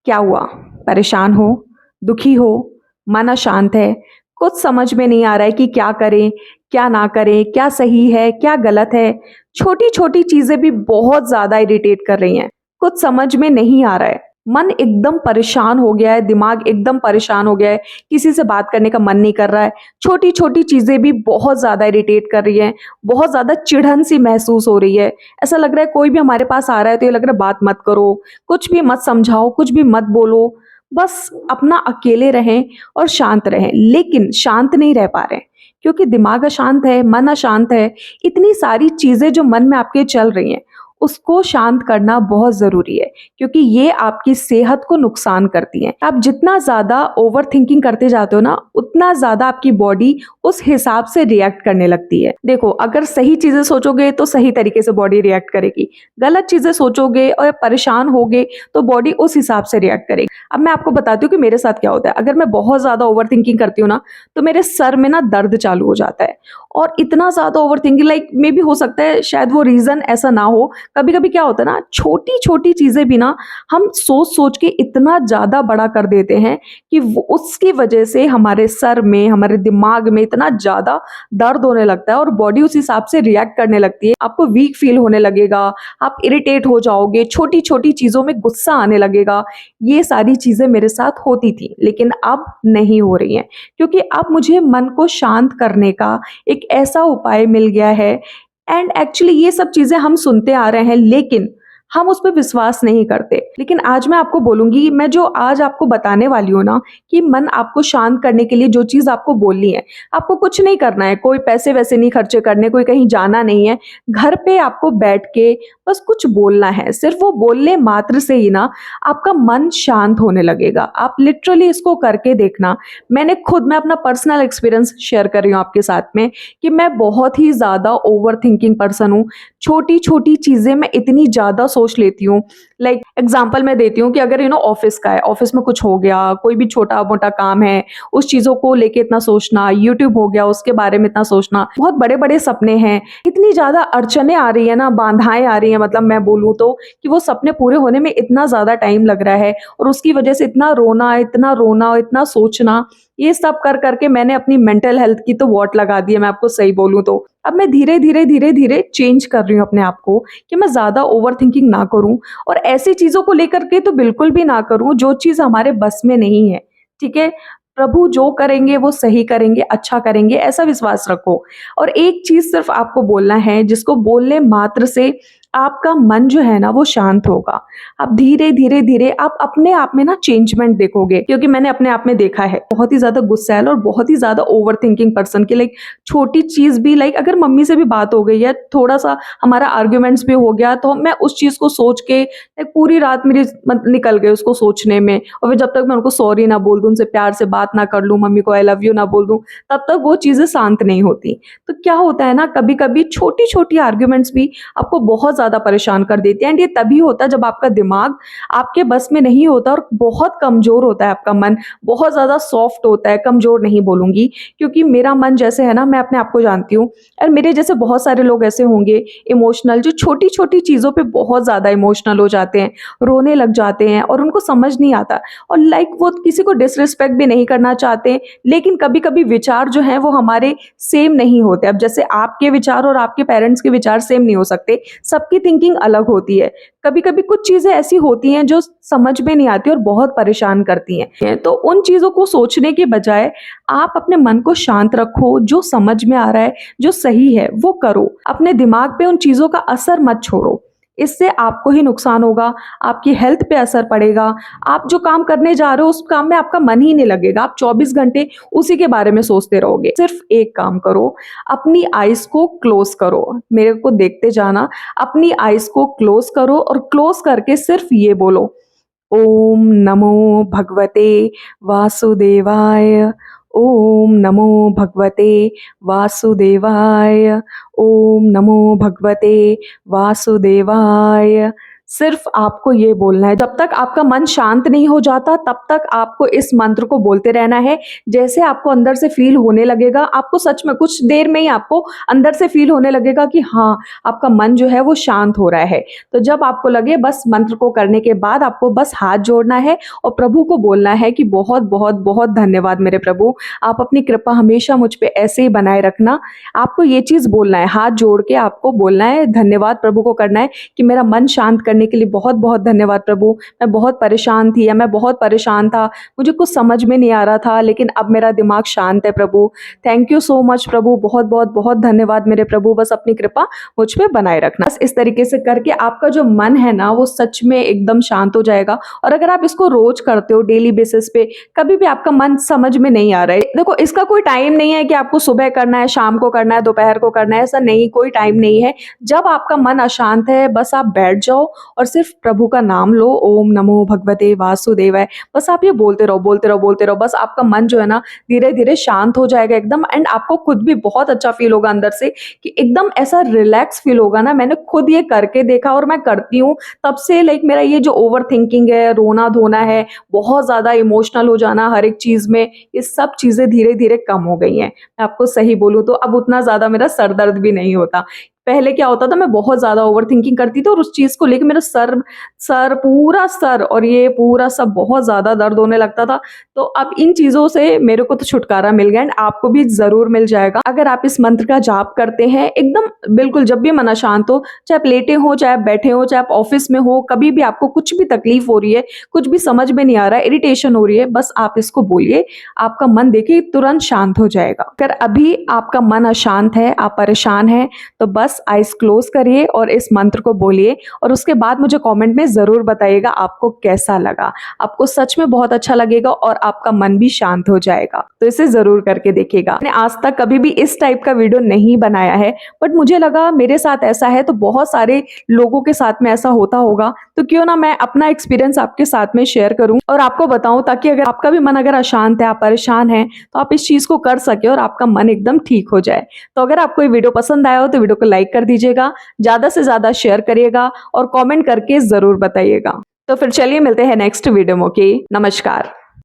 क्या हुआ? परेशान हो? दुखी हो? मन अशांत है? कुछ समझ में नहीं आ रहा है कि क्या करें, क्या ना करें, क्या सही है, क्या गलत है? छोटी-छोटी चीज़ें भी बहुत ज़्यादा इरिटेट कर रही हैं। कुछ समझ में नहीं आ रहा है। मन एकदम परेशान हो गया है, दिमाग एकदम परेशान हो गया है, किसी से बात करने का मन नहीं कर रहा है। छोटी-छोटी चीज़ें भी बहुत ज़्यादा इरिटेट कर रही हैं, बहुत ज़्यादा चिढ़न-सी महसूस हो रही है। ऐसा लग रहा है कोई भी हमारे पास आ रहा है तो ये लग रहा है बात मत करो, कुछ भी मत समझाओ, कुछ भी मत बोलो, बस अपना अकेले रहें और शांत रहें। लेकिन शांत नहीं रह पा रहे हैं क्योंकि दिमाग अशांत है, मन अशांत है, इतनी सारी चीज़ें जो मन में आपके चल रही हैं, उसको शांत करना बहुत ज़रूरी है क्योंकि ये आपकी सेहत को नुकसान करती हैं। आप जितना ज़्यादा ओवरथिंकिंग करते जाते हो ना, उतना ज़्यादा आपकी बॉडी उस हिसाब से रिएक्ट करने लगती है। देखो, अगर सही चीज़ें सोचोगे तो सही तरीके से बॉडी रिएक्ट करेगी, गलत चीज़ें सोचोगे और परेशान होगे तो बॉडी उस हिसाब से रिएक्ट करेगी। अब मैं आपको बताती हूँ कि मेरे साथ क्या होता है। अगर मैं बहुत ज़्यादा ओवरथिंकिंग करती हूँ ना, तो मेरे सर में ना दर्द चालू हो जाता है और इतना ज़्यादा ओवरथिंकिंग, लाइक मे बी हो सकता है शायद वो रीज़न ऐसा ना हो। कभी-कभी क्या होता है ना, छोटी-छोटी चीज़ें भी ना हम सोच-सोच के इतना ज़्यादा बड़ा कर देते हैं कि वो उसकी वजह से हमारे सर में, हमारे दिमाग में इतना ज़्यादा दर्द होने लगता है और बॉडी उस हिसाब से रिएक्ट करने लगती है। आपको वीक फील होने लगेगा, आप इरिटेट हो जाओगे, छोटी-छोटी चीज़ों में गुस्सा आने लगेगा। ये सारी चीज़ें मेरे साथ होती थी, लेकिन अब नहीं हो रही हैं क्योंकि अब मुझे मन को शांत करने का एक ऐसा उपाय मिल गया है। एंड एक्चुअली ये सब चीज़ें हम सुनते आ रहे हैं, लेकिन हम उस पे विश्वास नहीं करते। लेकिन आज मैं आपको बोलूँगी, मैं जो आज आपको बताने वाली हूँ ना, कि मन आपको शांत करने के लिए जो चीज़ आपको बोलनी है, आपको कुछ नहीं करना है, कोई पैसे-वैसे नहीं खर्चे करने, कोई कहीं जाना नहीं है। घर पे आपको बैठ के बस कुछ बोलना है। सिर्फ़ वो बोलने मात्र से ही ना आपका मन शांत होने लगेगा। आप लिटरली इसको करके देखना। मैं अपना पर्सनल एक्सपीरियंस शेयर कर रही हूँ आपके साथ में कि मैं बहुत ही ज़्यादा ओवरथिंकिंग पर्सन हूँ। छोटी-छोटी चीज़ें मैं इतनी ज़्यादा सोच लेती हूँ। लाइक एग्ज़ाम्पल मैं देती हूँ कि अगर ऑफ़िस का है, ऑफ़िस में कुछ हो गया, कोई भी छोटा-मोटा काम है, उस चीज़ों को लेके इतना सोचना, यूट्यूब हो गया उसके बारे में इतना सोचना, बहुत बड़े-बड़े सपने हैं, इतनी ज़्यादा अड़चनें आ रही हैं ना, बाधाएँ आ रही हैं, मतलब मैं बोलूँ तो, कि वो सपने पूरे होने में इतना ज़्यादा टाइम लग रहा है और उसकी वजह से इतना रोना और इतना सोचना, ये सब कर के मैंने अपनी मेंटल हेल्थ की तो वॉट लगा दी है, मैं आपको सही बोलूँ तो। अब मैं धीरे-धीरे चेंज कर रही हूँ अपने आप को कि मैं ज़्यादा ओवरथिंकिंग ना करूँ और ऐसी चीज़ों को लेकर के तो बिल्कुल भी ना करूँ जो चीज़ हमारे बस में नहीं है, ठीक है? प्रभु जो करेंगे वो सही करेंगे, अच्छा करेंगे, ऐसा विश्वास रखो। और एक चीज़ सिर्फ़ आपको बोलना है जिसको बोलने मात्र से आपका मन जो है ना वो शांत होगा। आप धीरे-धीरे आप अपने आप में ना चेंजमेंट देखोगे, क्योंकि मैंने अपने आप में देखा है, बहुत ही ज़्यादा गुस्सैल और बहुत ही ज़्यादा ओवरथिंकिंग पर्सन की, लाइक छोटी चीज़ भी, लाइक अगर मम्मी से भी बात हो गई या थोड़ा-सा हमारा आर्ग्यूमेंट्स भी हो गया तो मैं उस चीज़ को सोच के लाइक पूरी रात मेरी निकल गई उसको सोचने में, और फिर जब तक मैं उनको सॉरी ना बोल दूँ, उनसे प्यार से बात ना कर लूँ, मम्मी को आई लव यू ना बोल दूँ, तब तक वो चीज़ें शांत नहीं होती। तो क्या होता है ना, कभी-कभी छोटी-छोटी आर्ग्यूमेंट्स भी आपको बहुत ज़्यादा परेशान कर देती हैं, एंड ये तभी होता है जब आपका दिमाग आपके बस में नहीं होता और बहुत कमज़ोर होता है आपका मन, बहुत ज़्यादा सॉफ्ट होता है, कमज़ोर नहीं बोलूँगी, क्योंकि मेरा मन जैसे है ना, मैं अपने आप को जानती हूँ और मेरे जैसे बहुत सारे लोग ऐसे होंगे इमोशनल, जो छोटी-छोटी चीज़ों पे बहुत ज़्यादा इमोशनल हो जाते हैं, रोने लग जाते हैं और उनको समझ नहीं आता, और लाइक वो किसी को डिसरिस्पेक्ट भी नहीं करना चाहते, लेकिन कभी-कभी विचार जो हैं वो हमारे सेम नहीं होते। अब जैसे आपके विचार और आपके पेरेंट्स के विचार सेम नहीं हो सकते, सबकी थिंकिंग अलग होती है। कभी-कभी कुछ चीज़ें ऐसी होती हैं जो समझ में नहीं आती और बहुत परेशान करती हैं। तो उन चीज़ों को सोचने के बजाय आप अपने मन को शांत रखो, जो समझ में आ रहा है, जो सही है वो करो। अपने दिमाग पे उन चीज़ों का असर मत छोड़ो। इससे आपको ही नुकसान होगा, आपकी हेल्थ पे असर पड़ेगा। आप जो काम करने जा रहे हो उस काम में आपका मन ही नहीं लगेगा, आप 24 घंटे उसी के बारे में सोचते रहोगे। सिर्फ एक काम करो, अपनी आइज़ को क्लोज़ करो, मेरे को देखते जाना, अपनी आइज़ को क्लोज़ करो और क्लोज़ करके सिर्फ ये बोलो, ओम नमो भगवते वासुदेवाय, ओम नमो भगवते वासुदेवाय, ओम नमो भगवते वासुदेवाय। सिर्फ आपको ये बोलना है। जब तक आपका मन शांत नहीं हो जाता तब तक आपको इस मंत्र को बोलते रहना है। जैसे आपको अंदर से फील होने लगेगा, आपको सच में कुछ देर में ही आपको अंदर से फील होने लगेगा कि हाँ, आपका मन जो है वो शांत हो रहा है। तो जब आपको लगे, बस मंत्र को करने के बाद आपको बस हाथ जोड़ना है और प्रभु को बोलना है कि बहुत बहुत बहुत धन्यवाद मेरे प्रभु, आप अपनी कृपा हमेशा मुझ पे ऐसे ही बनाए रखना। आपको ये चीज़ बोलना है, हाथ जोड़ के आपको बोलना है, धन्यवाद प्रभु को करना है कि मेरा मन शांत करने के लिए बहुत बहुत धन्यवाद प्रभु। मैं बहुत परेशान थी या मैं बहुत परेशान था, मुझे कुछ समझ में नहीं आ रहा था, लेकिन अब मेरा दिमाग शांत है प्रभु। थैंक यू सो मच प्रभु, बहुत बहुत बहुत धन्यवाद मेरे प्रभु, बस अपनी कृपा मुझ पे बनाए रखना। बस इस तरीके से करके आपका जो मन है ना वो सच में एकदम शांत हो जाएगा। और अगर आप इसको रोज करते हो डेली बेसिस पे, कभी भी आपका मन समझ में नहीं आ रहा है, देखो इसका कोई टाइम नहीं है कि आपको सुबह करना है, शाम को करना है, दोपहर को करना है, ऐसा नहीं, कोई टाइम नहीं है। जब आपका मन अशांत है बस आप बैठ जाओ और सिर्फ प्रभु का नाम लो, ओम नमो भगवते वासुदेवाय। बस आप ये बोलते रहो बोलते रहो बोलते रहो, बस आपका मन जो है ना धीरे धीरे शांत हो जाएगा एकदम। एंड आपको खुद भी बहुत अच्छा फील होगा अंदर से कि एकदम ऐसा रिलैक्स फील होगा ना। मैंने खुद ये करके देखा और मैं करती हूँ तब से, लाइक मेरा ये जो ओवर थिंकिंग है, रोना धोना है, बहुत ज्यादा इमोशनल हो जाना हर एक चीज में, ये सब चीजें धीरे धीरे कम हो गई हैं। मैं आपको सही बोलूँ तो अब उतना ज्यादा मेरा सर दर्द भी नहीं होता। पहले क्या होता था, मैं बहुत ज्यादा ओवर थिंकिंग करती थी और उस चीज को लेकर मेरा सर सर पूरा सर और ये पूरा सब बहुत ज्यादा दर्द होने लगता था। तो अब इन चीजों से मेरे को तो छुटकारा मिल गया एंड आपको भी जरूर मिल जाएगा अगर आप इस मंत्र का जाप करते हैं एकदम बिल्कुल। जब भी मन अशांत हो, चाहे आप लेटे हो, चाहे आप बैठे हो, चाहे आप ऑफिस में हो, कभी भी आपको कुछ भी तकलीफ हो रही है, कुछ भी समझ में नहीं आ रहा है, इरिटेशन हो रही है, बस आप इसको बोलिए, आपका मन देखिए तुरंत शांत हो जाएगा। अगर अभी आपका मन अशांत है, आप परेशान हैं, तो बस आइज क्लोज करिए और इस मंत्र को बोलिए और उसके बाद मुझे कमेंट में जरूर बताइएगा आपको कैसा लगा। आपको सच में बहुत अच्छा लगेगा और आपका मन भी शांत हो जाएगा। तो इसे जरूर करके देखिएगा। मैंने आज तक कभी भी इस टाइप का वीडियो नहीं बनाया है, बट मुझे लगा मेरे साथ ऐसा है तो बहुत सारे लोगों के साथ में ऐसा होता होगा, तो क्यों ना मैं अपना एक्सपीरियंस आपके साथ में शेयर करूं और आपको बताऊं, ताकि अगर आपका भी मन अगर अशांत है, आप परेशान हैं, तो आप इस चीज को कर सके और आपका मन एकदम ठीक हो जाए। तो अगर आपको ये वीडियो पसंद आया हो तो वीडियो को लाइक कर दीजिएगा, ज्यादा से ज्यादा शेयर करिएगा और कमेंट करके जरूर बताइएगा। तो फिर चलिए मिलते हैं नेक्स्ट वीडियो में। ओके, नमस्कार।